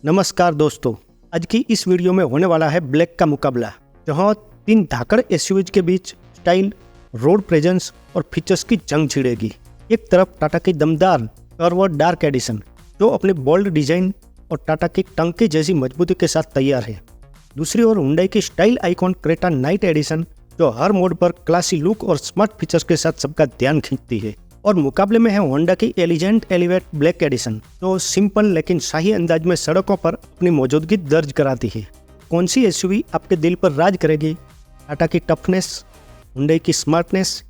नमस्कार दोस्तों, आज की इस वीडियो में होने वाला है ब्लैक का मुकाबला, जहां तीन धाकड़ एसयूवीज के बीच स्टाइल, रोड प्रेजेंस और फीचर्स की जंग छिड़ेगी। एक तरफ टाटा की दमदार कर्व डार्क एडिशन जो अपने बोल्ड डिजाइन और टाटा की टंकी जैसी मजबूती के साथ तैयार है। दूसरी ओर हुंडई की style icon Creta night addition जो हर मोड पर क्लासी लुक और स्मार्ट फीचर्स के साथ सबका ध्यान खींचती है। और मुकाबले में है होंडा की एलिजेंट एलिवेट ब्लैक एडिशन जो सिंपल लेकिन शाही अंदाज में सड़कों पर अपनी मौजूदगी दर्ज कराती है। कौन सी एसयूवी आपके दिल पर राज करेगी? टाटा की टफनेस, हुंडई की स्मार्टनेस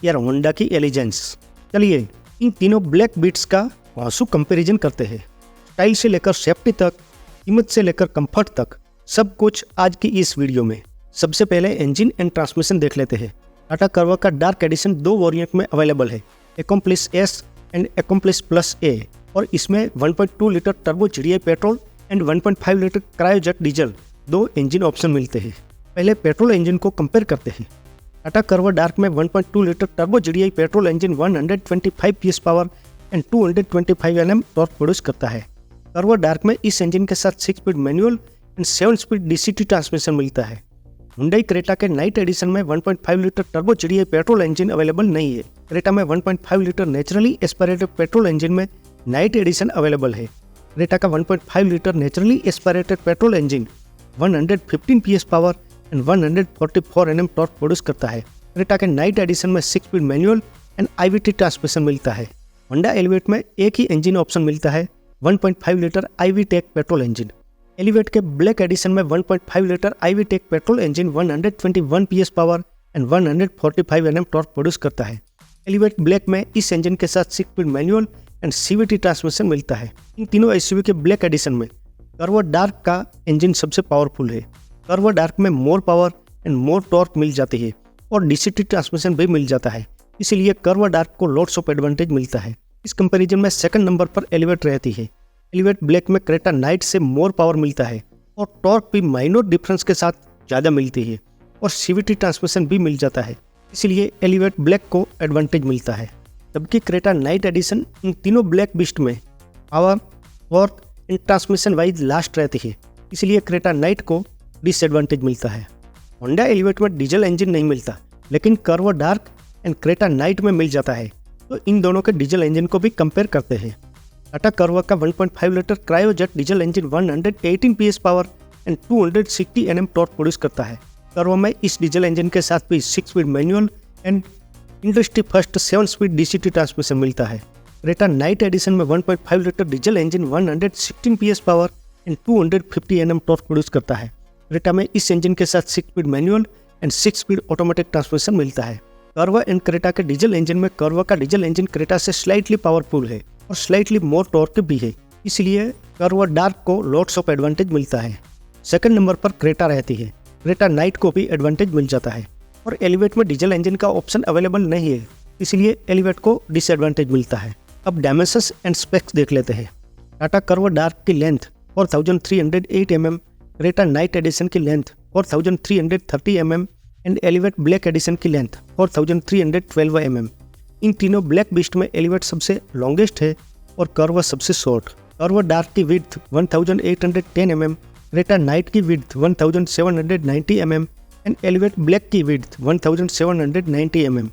या होंडा की एलिजेंस? चलिए इन तीनों ब्लैक बीट्स का आंसू कंपैरिजन करते हैं। स्टाइल से लेकर सेफ्टी तक, कीमत से लेकर कंफर्ट तक, सब कुछ आज की इस वीडियो में। सबसे पहले इंजन एंड ट्रांसमिशन देख लेते हैं। टाटा कर्व का डार्क एडिशन दो वेरिएंट में अवेलेबल है, accomplished S and accomplished plus A, और इसमें 1.2 litre turbo GDI petrol and 1.5 litre Cryojet diesel दो इंजन ऑप्शन मिलते हैं। पहले पेट्रोल इंजन को कंपेयर करते हैं। टाटा कर्व डार्क में 1.2 litre turbo GDI petrol engine 125 PS power and 225 Nm torque produce करता है। कर्व डार्क में इस इंजन के साथ 6 speed manual and 7 speed DCT transmission मिलता है। हुंडई क्रेटा के नाइट एडिशन में 1.5 litre turbo GDI petrol engine available नहीं है। क्रेटा में 1.5 litre naturally aspirated petrol engine में नाइट एडिशन अवेलेबल है। क्रेटा का 1.5 litre naturally aspirated petrol engine 115 PS power and 144 Nm torque produce करता है। क्रेटा के नाइट एडिशन में 6 speed manual and IVT transmission मिलता है। होंडा एलिवेट में एक ही इंजन ऑप्शन मिलता है, 1.5 litre ivy-take petrol engine. Elevate के ब्लैक एडिशन में 1.5 litre ivy-take petrol engine 121 PS power and 145 Nm torque produce करता है। एलिवेट ब्लैक में इस इंजन के साथ 6 speed manual and CVT transmission मिलता है। इन तीनों एसयूवी के ब्लैक एडिशन में कर्व डार्क का इंजन सबसे पावरफुल है। कर्व डार्क में more power and more torque मिल जाती है और डीसीटी ट्रांसमिशन भी मिल जाता है, इसीलिए कर्व डार्क को लॉट्स ऑफ एडवांटेज मिलता है। इस कंपैरिजन में सेकंड नंबर पर एलिवेट रहती है। एलिवेट ब्लैक में क्रेटा नाइट से मोर पावर मिलता है और टॉर्क भी माइनर डिफरेंस के साथ ज़्यादा मिलती है और सीवीटी ट्रांसमिशन भी मिल जाता है, इसलिए एलिवेट ब्लैक को एडवांटेज मिलता है। जबकि क्रेटा नाइट एडिशन इन तीनों ब्लैक बीस्ट में power, torque and transmission wise last रहती है, इसलिए क्रेटा नाइट को डिसएडवांटेज मिलता है। होंडा एलिवेट में डीजल इंजन नहीं मिलता, लेकिन Curvv dark and Creta night में मिल जाता है, तो इन दोनों के डीजल इंजन को भी कंपेयर करते हैं। टाटा कर्व का 1.5 litre Cryojet diesel engine 118 PS power and 260 Nm torque produce करता है। कर्व में इस डीजल इंजन के साथ भी 6 speed manual and industry first 7 speed DCT transmission मिलता है। क्रेटा नाइट एडिशन में 1.5 litre diesel engine 116 PS power and 250 Nm torque produce करता है। क्रेटा में इस इंजन के साथ 6 speed manual and 6 speed automatic transmission मिलता है। कर्व एंड क्रेटा के डीजल इंजन में कर्व का डीजल इंजन क्रेटा से स्लाइटली पावरफुल है और स्लाइटली मोर टॉर्क भी है, इसलिए कर्व डार्क को लॉट्स ऑफ एडवांटेज मिलता है। सेकंड नंबर पर क्रेटा रहती है। क्रेटा नाइट को भी एडवांटेज मिल जाता है और एलिवेट में डीजल इंजन का ऑप्शन अवेलेबल नहीं है, इसलिए एलिवेट को डिसएडवांटेज मिलता है। अब डायमेंशंस एंड स्पेक्स देख लेते हैं। टाटा कर्व डार्क की length 4308 mm, Creta night edition की length 4330 mm and Elevate black edition की लेंथ 4312 mm। इन तीनों ब्लैक बीस्ट में एलिवेट सबसे लॉन्गेस्ट है और कर्व सबसे शॉर्ट। कर्व डार्क की विड्थ 1810 mm, क्रेटा नाइट की width 1790 mm and Elevate black की विड्थ 1790 mm।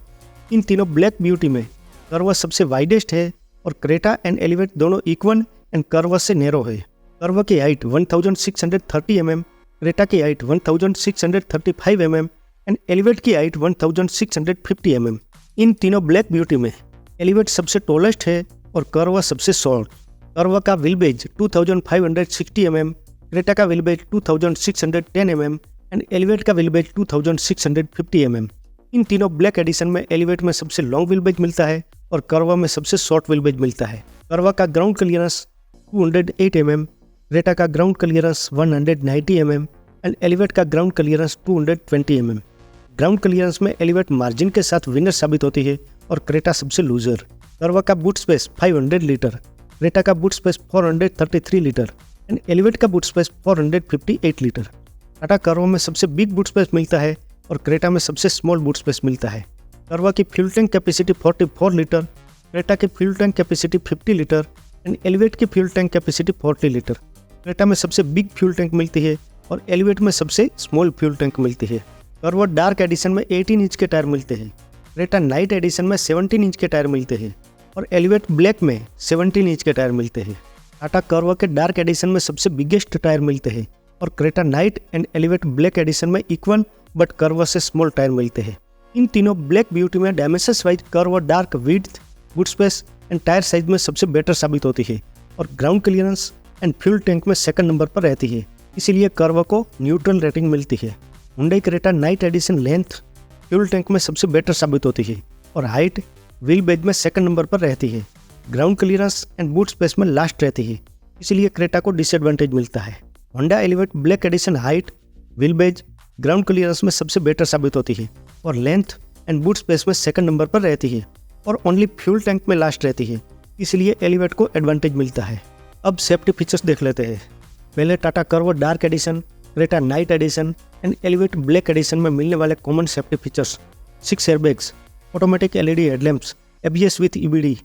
इन तीनों ब्लैक ब्यूटी में कर्व सबसे वाइडेस्ट है और क्रेटा एंड एलिवेट दोनों इक्वल एंड कर्व से नैरो है। कर्व की हाइट 1630 mm, क्रेटा की हाइट 1635 mm एंड एलिवेट की हाइट 1650 mm। इन तीनों ब्लैक ब्यूटी में एलिवेट सबसे टॉलेस्ट है और कर्व सबसे शॉर्ट। कर्व का व्हील बेज 2560 mm, क्रेटा का wheel base 2610 mm and Elevate का व्हील बेज 2650 mm। इन तीनों ब्लैक एडिशन में एलिवेट में सबसे लॉन्ग व्हील बेज मिलता है और कर्व में सबसे शॉर्ट व्हील बेज मिलता है। कर्व का ग्राउंड क्लियरेंस 208 mm, क्रेटा का ground clearance 190 mm and Elevate का ground clearance 220 mm। Ground clearance में एलिवेट मार्जिन के साथ विनर साबित होती है और क्रेटा सबसे लूजर। कर्व का बूट स्पेस 500 लीटर, क्रेटा का boot space 433 litre and Elevate का boot space 458 litre. Tata Curve में सबसे बिग बूट स्पेस मिलता है और क्रेटा में सबसे स्मॉल बूट स्पेस मिलता है। कर्व की fuel tank capacity 44 litre, Creta की fuel tank capacity 50 litre and Elevate की fuel tank capacity 40 litre. Creta में सबसे बिग फ्यूल टैंक मिलती है और एलिवेट में सबसे स्मॉल फ्यूल टैंक मिलती है। कर्व डार्क एडिशन में 18 इंच के टायर मिलते हैं। क्रेटा नाइट एडिशन में 17 इंच के टायर मिलते हैं और एलिवेट ब्लैक में 17 इंच के टायर मिलते हैं। टाटा कर्व के डार्क एडिशन में सबसे बिगेस्ट टायर मिलते हैं और Creta night and Elevate black edition में इक्वल बट कर्व से स्मॉल टायर मिलते हैं। इन तीनों ब्लैक ब्यूटी में dimensions wise Curvv dark width, boot space and tyre size में सबसे बेटर साबित होती है और ground clearance and fuel tank में सेकंड नंबर पर रहती है, इसीलिए कर्व को न्यूट्रल रेटिंग मिलती है। Hyundai Creta night edition length fuel tank में सबसे बेटर साबित होती है और हाइट व्हील बेज में सेकंड नंबर पर रहती है। Ground clearance and boot space में लास्ट रहती है, इसलिए क्रेटा को डिसएडवांटेज मिलता है। Honda Elevate black edition height, wheel base, ground clearance में सबसे बेटर साबित होती है और लेंथ एंड बूट स्पेस में सेकंड नंबर पर रहती है और ओनली फ्यूल टैंक में लास्ट रहती है, इसलिए एलिवेट को एडवांटेज मिलता है। अब सेफ्टी फीचर्स देख लेते हैं। पहले Tata Curve dark edition, Creta night edition and Elevate black edition में मिलने वाले common safety features: 6 airbags, automatic LED headlamps, ABS with EBD,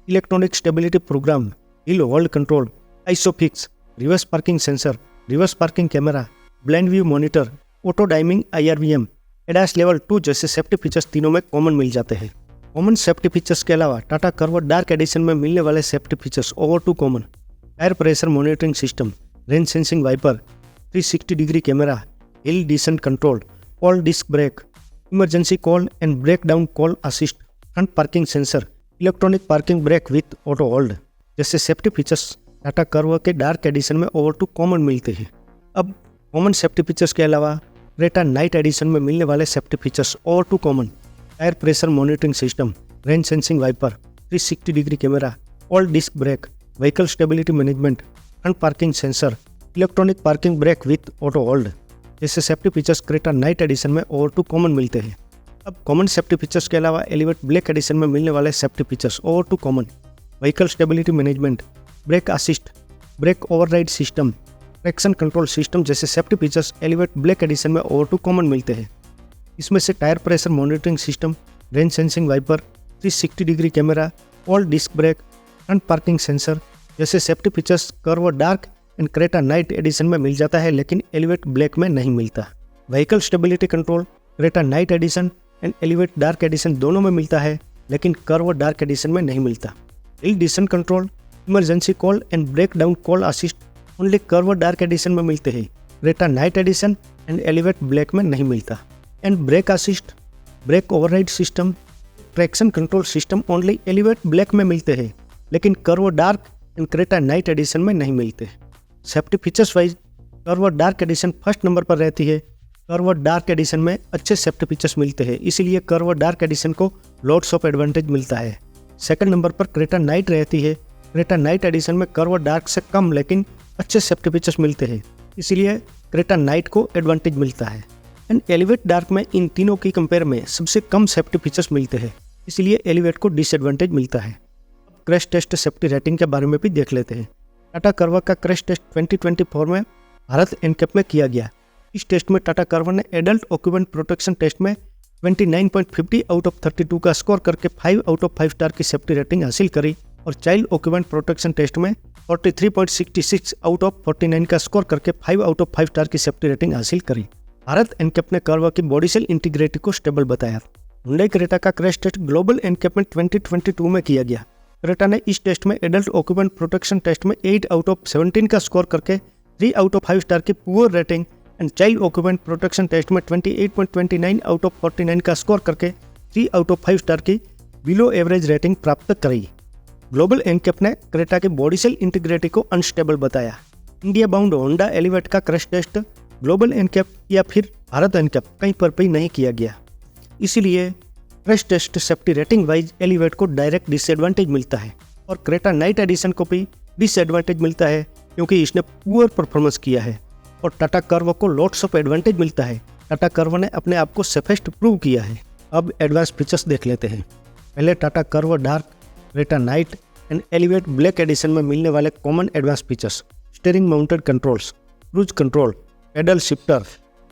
electronic stability programme, hill hold control, Isofix, reverse parking sensor, reverse parking camera, blind view monitor, auto dimming IRVM, ADAS level 2 जैसे safety features तीनों में common मिल जाते हैं। Common safety features के अलावा Tata Curve dark edition में मिलने वाले safety features over to common: tyre pressure monitoring system, rain sensing wiper, 360 degree camera, hill descent control, all disc brake, emergency call and breakdown call assist, front parking sensor, electronic parking brake with auto hold जैसे safety features Tata Curvv के dark edition में over to common मिलते हैं। अब common safety features के अलावा Creta night edition में मिलने वाले safety features over to common: tyre pressure monitoring system, rain sensing wiper, 360 degree camera, all disc brake, vehicle stability management, front parking sensor, electronic parking brake with auto hold जैसे safety features Creta night edition में over to common मिलते हैं। अब common safety features के अलावा elevate black edition में मिलने वाले safety features over to common: vehicle stability management, brake assist, brake override system, traction control system जैसे safety features Elevate black edition में ओवर टू कॉमन मिलते हैं। इसमें से tyre pressure monitoring system, rain sensing wiper, 360 degree camera, all disc brake, front parking sensor जैसे safety features Curve dark and Creta night edition में मिल जाता है, लेकिन एलिवेट ब्लैक में नहीं मिलता। Vehicle stability control Creta night edition and elevate dark edition दोनों में मिलता है, लेकिन कर्व डार्क एडिशन में नहीं मिलता। Hill descent control, emergency call and breakdown call assist only Curvv dark edition में मिलते हैं, Creta night edition and Elevate black में नहीं मिलता। And brake assist, brake override system, traction control system only Elevate black में मिलते हैं, लेकिन Curvv dark and Creta night edition में नहीं मिलते। Safety features wise Curvv dark edition first number पर रहती है। कर्व डार्क एडिशन में अच्छे सेफ्टी फीचर्स मिलते हैं, इसीलिए कर्व डार्क एडिशन को लॉट्स ऑफ एडवांटेज मिलता है। सेकंड नंबर पर क्रेटा नाइट रहती है। क्रेटा नाइट एडिशन में कर्व डार्क से कम लेकिन अच्छे सेफ्टी फीचर्स मिलते हैं, इसीलिए क्रेटा नाइट को एडवांटेज मिलता है। एंड एलिवेट डार्क में इन तीनों की कंपेयर में सबसे कम सेफ्टी फीचर्स मिलते हैं, इसलिए एलिवेट को डिसएडवांटेज मिलता है। अब क्रैश टेस्ट सेफ्टी रेटिंग के बारे में भी देख लेते हैं। टाटा कर्व का क्रैश टेस्ट 2024 में भारत एनकैप में किया गया। इस टेस्ट में टाटा कर्व ने एडल्ट ऑक्यूपेंट प्रोटेक्शन टेस्ट में 29.50 आउट ऑफ 32 का स्कोर करके 5 आउट ऑफ 5 स्टार की सेफ्टी रेटिंग हासिल करी और चाइल्ड ऑक्यूपेंट प्रोटेक्शन टेस्ट में 43.66 आउट ऑफ 49 का स्कोर करके 5 आउट ऑफ 5 स्टार की सेफ्टी रेटिंग हासिल करी। भारत एनकैप ने कर्व की बॉडी सेल इंटीग्रिटी को स्टेबल बताया। हुंडई क्रेटा का क्रैश टेस्ट ग्लोबल एनकैप में 2022 में किया गया। क्रेटा ने इस टेस्ट में एडल्ट ऑक्यूपेंट प्रोटेक्शन टेस्ट में 8 आउट ऑफ 17 का स्कोर करके 3 आउट ऑफ 5 स्टार की poor rating and child occupant protection test में 28.29 आउट ऑफ 49 का स्कोर करके 3 आउट ऑफ 5 स्टार की बिलो एवरेज रेटिंग प्राप्त करी। ग्लोबल एनकैप ने क्रेटा की बॉडी सेल इंटीग्रिटी को अनस्टेबल बताया। इंडिया बाउंड होंडा एलिवेट का क्रैश टेस्ट ग्लोबल एनकैप या फिर भारत एनकैप कहीं पर भी नहीं किया गया, इसीलिए crash test safety rating wise Elevate को डायरेक्ट डिसएडवांटेज मिलता है और क्रेटा नाइट एडिशन को भी डिसएडवांटेज मिलता है क्योंकि इसने पुअर परफॉर्मेंस किया है और टाटा कर्व को लॉट्स ऑफ एडवांटेज मिलता है। टाटा कर्व ने अपने आप को सेफेस्ट प्रूव किया है। अब एडवांस फीचर्स देख लेते हैं। पहले Tata Curve dark, Creta night and Elevate black edition में मिलने वाले common advance features: steering mounted controls, cruise control, paddle shifter,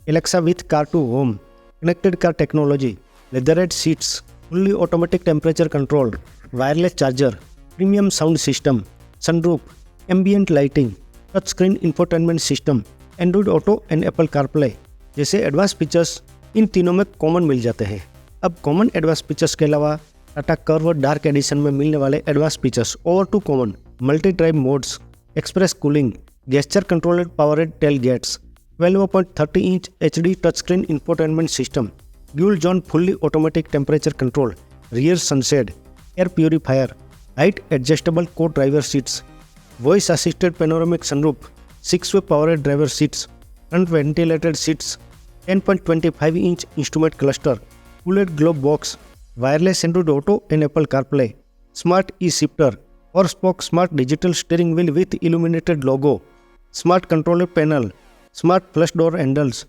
Alexa with car to home, connected car technology, leathered seats, fully automatic temperature control, wireless charger, premium sound system, sunroof, ambient lighting, touch screen infotainment system, Android Auto and Apple CarPlay जैसे advance features इन तीनों में common मिल जाते हैं। अब common advance features के अलावा टाटा कर्व डार्क एडिशन में मिलने वाले advance features over to common, multi drive modes, express cooling, gesture controlled powered tail gates, 12.30 inch HD touch screen infotainment system, dual zone fully automatic temperature control, rear sunshade, air purifier, height adjustable co driver seats, voice assisted panoramic sunroof, 6-वे powered driver seats, front ventilated seats, 10.25 inch instrument cluster, cooled glove box, wireless Android Auto and Apple CarPlay, smart E shifter और spoke smart digital steering wheel with illuminated logo, smart controller panel, smart flush door handles,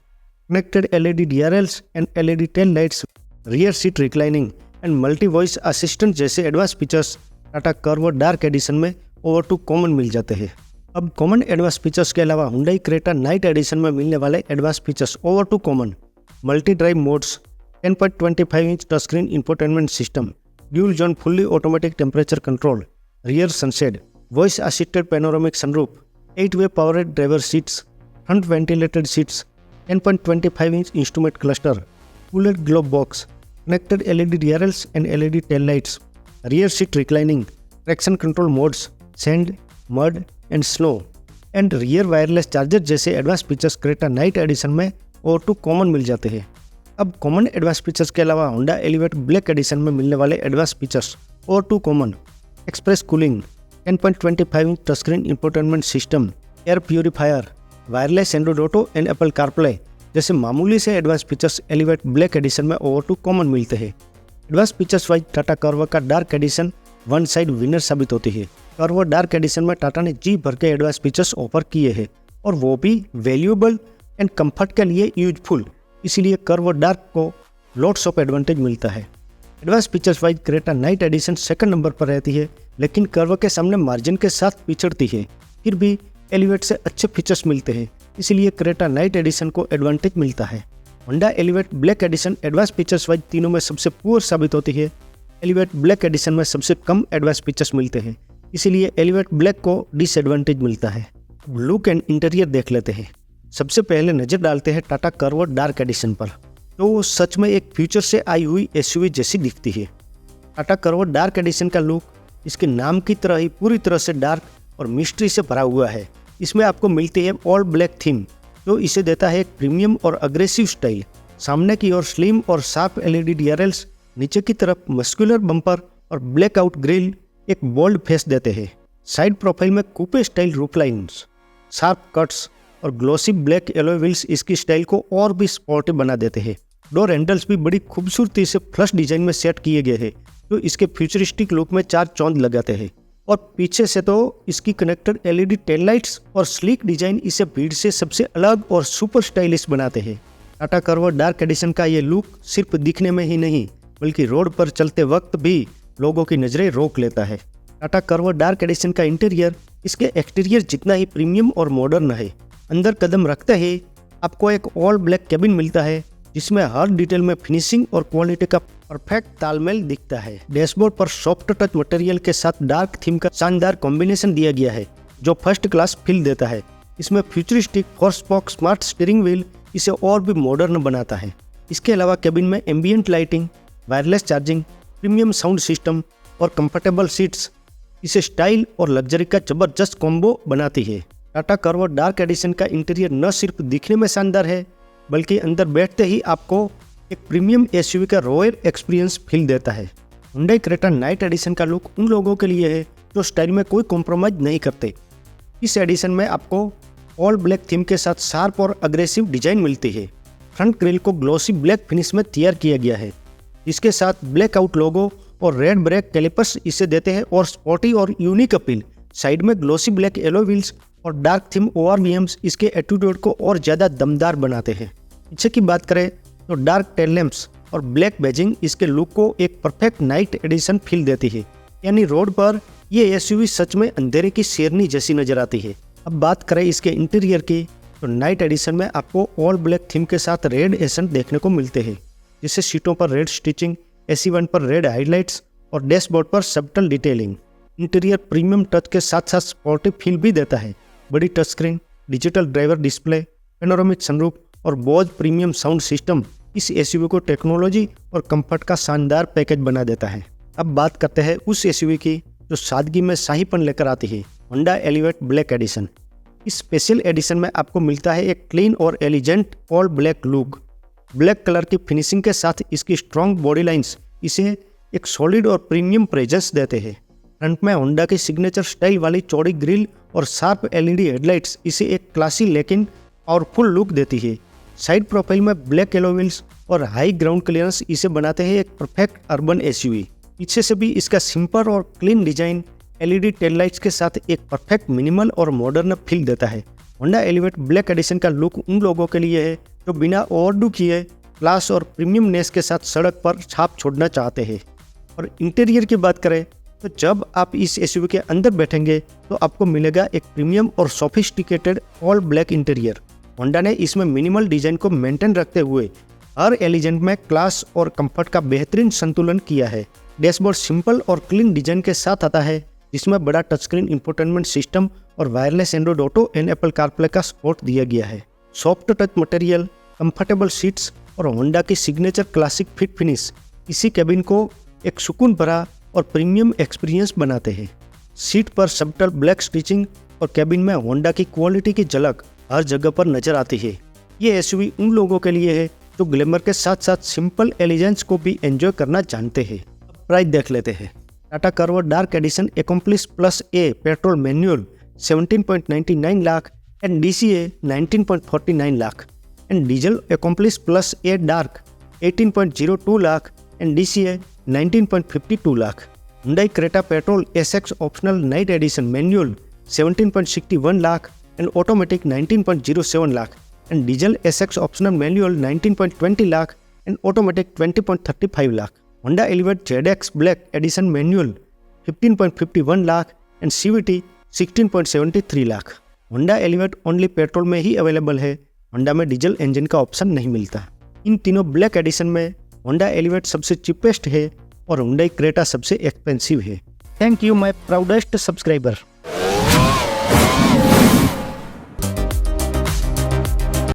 connected LED DRLs and LED tail lights, rear seat reclining and multi voice assistant जैसे advance features Tata Curve dark edition में over to common मिल जाते हैं। अब common advance features के अलावा Hyundai Creta night edition में मिलने वाले advance features over to common, multi drive modes, 10.25 inch touch screen infotainment system, dual zone fully automatic temperature control, rear sunshade, voice assisted panoramic sunroof, eight way powered driver seats, front ventilated seats, 10.25 inch instrument cluster, cooled glove box, connected LED DRLs and LED tail lights, rear seat reclining, traction control modes, sand, mud and snow and rear wireless charger जैसे advance features Creta night edition में over to common मिल जाते हैं। अब common advance features के अलावा Honda Elevate black edition में मिलने वाले advance features over to common, express cooling, 10.25 inch touch screen infotainment system, air purifier, wireless Android Auto and Apple CarPlay जैसे मामूली से advance features Elevate black edition में over to common मिलते हैं। Advance features wise Tata curve का dark edition one side winner साबित होती है। कर्व डार्क एडिशन में टाटा ने जी भर के एडवांस फीचर्स ऑफर किए हैं और वो भी वैल्यूएबल एंड कंफर्ट के लिए यूजफुल, इसीलिए कर्व डार्क को लॉट्स ऑफ एडवांटेज मिलता है। Advance features wise Creta night addition second number पर रहती है, लेकिन कर्व के सामने मार्जिन के साथ पिछड़ती है। फिर भी एलिवेट से अच्छे फीचर्स मिलते हैं, इसलिए क्रेटा नाइट एडिशन को एडवांटेज मिलता है। Honda Elevate black addition advance features wise तीनों में सबसे पुअर साबित होती है। एलिवेट ब्लैक एडिशन में सबसे कम एडवांस फीचर्स मिलते हैं, इसीलिए एलिवेट ब्लैक को डिसएडवांटेज मिलता है। अब लुक एंड इंटीरियर देख लेते हैं। सबसे पहले नजर डालते हैं टाटा कर्व डार्क एडिशन पर, तो वो सच में एक फ्यूचर से आई हुई SUV जैसी दिखती है। टाटा कर्व डार्क एडिशन का लुक इसके नाम की तरह ही पूरी तरह से डार्क और मिस्ट्री से भरा हुआ है। इसमें आपको मिलती है ऑल ब्लैक थीम, जो इसे देता है एक प्रीमियम और अग्रेसिव स्टाइल। सामने की ओर स्लिम और शार्प LED DRLs, नीचे की तरफ मस्कुलर बम्पर और ब्लैकआउट ग्रिल एक बोल्ड फेस देते हैं। साइड प्रोफाइल में coupe style roof lines, sharp cuts और ग्लोसी ब्लैक एलॉय व्हील्स इसकी स्टाइल को और भी स्पोर्टिव बना देते हैं। डोर हैंडल्स भी बड़ी खूबसूरती से फ्लश डिजाइन में सेट किए गए हैं, जो इसके फ्यूचरिस्टिक लुक में चार चांद लगाते हैं। और पीछे से तो इसकी कनेक्टेड LED टेल लाइट्स और स्लीक डिजाइन इसे भीड़ से सबसे अलग और सुपर स्टाइलिश बनाते हैं। टाटा कर्व डार्क एडिशन का ये लुक सिर्फ दिखने में ही नहीं, बल्कि रोड पर चलते वक्त भी लोगों की नजरें रोक लेता है। टाटा कर्व डार्क एडिशन का इंटीरियर इसके एक्सटीरियर जितना ही प्रीमियम और मॉडर्न है। अंदर कदम रखते ही आपको एक ऑल ब्लैक केबिन मिलता है, जिसमें हर डिटेल में फिनिशिंग और क्वालिटी का परफेक्ट तालमेल दिखता है। डैशबोर्ड पर सॉफ्ट टच मटेरियल के साथ डार्क थीम का शानदार कॉम्बिनेशन दिया गया है, जो फर्स्ट क्लास फील देता है। इसमें फ्यूचरिस्टिक 4-स्पोक स्मार्ट स्टीयरिंग व्हील इसे और भी मॉडर्न बनाता है। इसके अलावा केबिन में ambient lighting, wireless charging, premium sound system और कंफर्टेबल सीट्स इसे स्टाइल और लग्जरी का जबरदस्त कॉम्बो बनाती है। टाटा कर्व डार्क एडिशन का इंटीरियर न सिर्फ दिखने में शानदार है, बल्कि अंदर बैठते ही आपको एक प्रीमियम SUV का रॉयल एक्सपीरियंस फील देता है। हुंडई क्रेटा नाइट एडिशन का लुक उन लोगों के लिए है जो स्टाइल में कोई कॉम्प्रोमाइज नहीं करते। इस एडिशन में आपको ऑल ब्लैक थीम के साथ शार्प और अग्रेसिव डिजाइन मिलती है। फ्रंट ग्रिल को ग्लोसी ब्लैक फिनिश में तैयार किया गया है, इसके साथ ब्लैकआउट लोगो और रेड ब्रेक कैलिपर्स इसे देते हैं और स्पोर्टी और यूनिक अपील। साइड में ग्लोसी ब्लैक एलो व्हील्स और डार्क थीम ORVMs इसके एटीट्यूड को और ज़्यादा दमदार बनाते हैं। पीछे की बात करें तो डार्क टेल लैंप्स और ब्लैक बैजिंग इसके लुक को एक परफेक्ट नाइट एडिशन फील देती है, यानी रोड पर ये SUV सच में अंधेरे की शेरनी जैसी नजर आती है। अब बात करें इसके इंटीरियर की, तो नाइट एडिशन में आपको ऑल ब्लैक थीम के साथ रेड एसेंट देखने को मिलते हैं, जिससे सीटों पर रेड स्टिचिंग, AC1 पर रेड हाइलाइट्स और डैशबोर्ड पर subtle detailing. Interior premium touch के साथ साथ स्पोर्टिव फील भी देता है। बड़ी touch screen, digital driver display, panoramic sunroof और बोज प्रीमियम साउंड सिस्टम इस एसयूवी को टेक्नोलॉजी और कंफर्ट का शानदार पैकेज बना देता है। अब बात करते हैं उस एसयूवी की जो सादगी में शाहीपन लेकर आती है, होंडा एलिवेट ब्लैक एडिशन। इस स्पेशल एडिशन में आपको मिलता है एक क्लीन और एलिजेंट all black look. Black colour की फिनिशिंग के साथ इसकी स्ट्रॉन्ग बॉडी लाइंस इसे एक सॉलिड और प्रीमियम प्रेजेंस देते हैं। फ्रंट में होंडा की सिग्नेचर स्टाइल वाली चौड़ी ग्रिल और शार्प एलईडी हेडलाइट्स इसे एक क्लासी लेकिन पावरफुल लुक देती है। साइड प्रोफाइल में ब्लैक एलो व्हील्स और हाई ग्राउंड क्लियरेंस इसे बनाते हैं एक परफेक्ट अर्बन एसयूवी। पीछे से भी इसका सिंपल और clean design LED tail lights के साथ एक परफेक्ट मिनिमल और मॉडर्न फील देता है। होंडा एलिवेट ब्लैक एडिशन का लुक उन लोगों के लिए है जो बिना ओवरडू किए क्लास और प्रीमियमनेस के साथ सड़क पर छाप छोड़ना चाहते हैं। और इंटीरियर की बात करें तो जब आप इस एसयूवी के अंदर बैठेंगे तो आपको मिलेगा एक प्रीमियम और sophisticated all black interior. Honda ने इसमें मिनिमल डिजाइन को मेंटेन रखते हुए हर एलिजेंट में क्लास और कंफर्ट का बेहतरीन संतुलन किया है। डैशबोर्ड सिंपल और क्लीन डिजाइन के साथ आता है जिसमें बड़ा टच स्क्रीन इंफोटेनमेंट सिस्टम और wireless Android Auto and Apple CarPlay का सपोर्ट दिया गया है। Soft touch material, comfortable seats और होंडा की सिग्नेचर क्लासिक फिट फिनिश इसी कैबिन को एक सुकून भरा और प्रीमियम एक्सपीरियंस बनाते हैं। सीट पर सबटल ब्लैक स्टिचिंग और कैबिन में होंडा की क्वालिटी की झलक हर जगह पर नजर आती है। ये एसयूवी उन लोगों के लिए है जो ग्लैमर के साथ साथ सिंपल एलिजेंस को भी एंजॉय करना जानते हैं। प्राइस देख लेते हैं। Tata Curve dark addition accomplish plus A petrol manual 17.99 lakh and DCA 19.49 lakh and diesel accomplish plus a dark 18.02 lakh and DCA 19.52 lakh. Hyundai Creta petrol SX optional night addition manual 17.61 lakh and automatic 19.07 lakh and diesel SX optional manual 19.20 lakh and automatic 20.35 lakh. Honda elevate ZX black edition manual 15.51 lakh and CVT 16.73 lakh. Honda elevate only petrol में ही available है, Honda में diesel engine का option नहीं मिलता। इन तीनों black edition में Honda elevate सबसे cheapest है और हुंडई क्रेटा सबसे एक्सपेंसिव है। Thank you my proudest subscriber.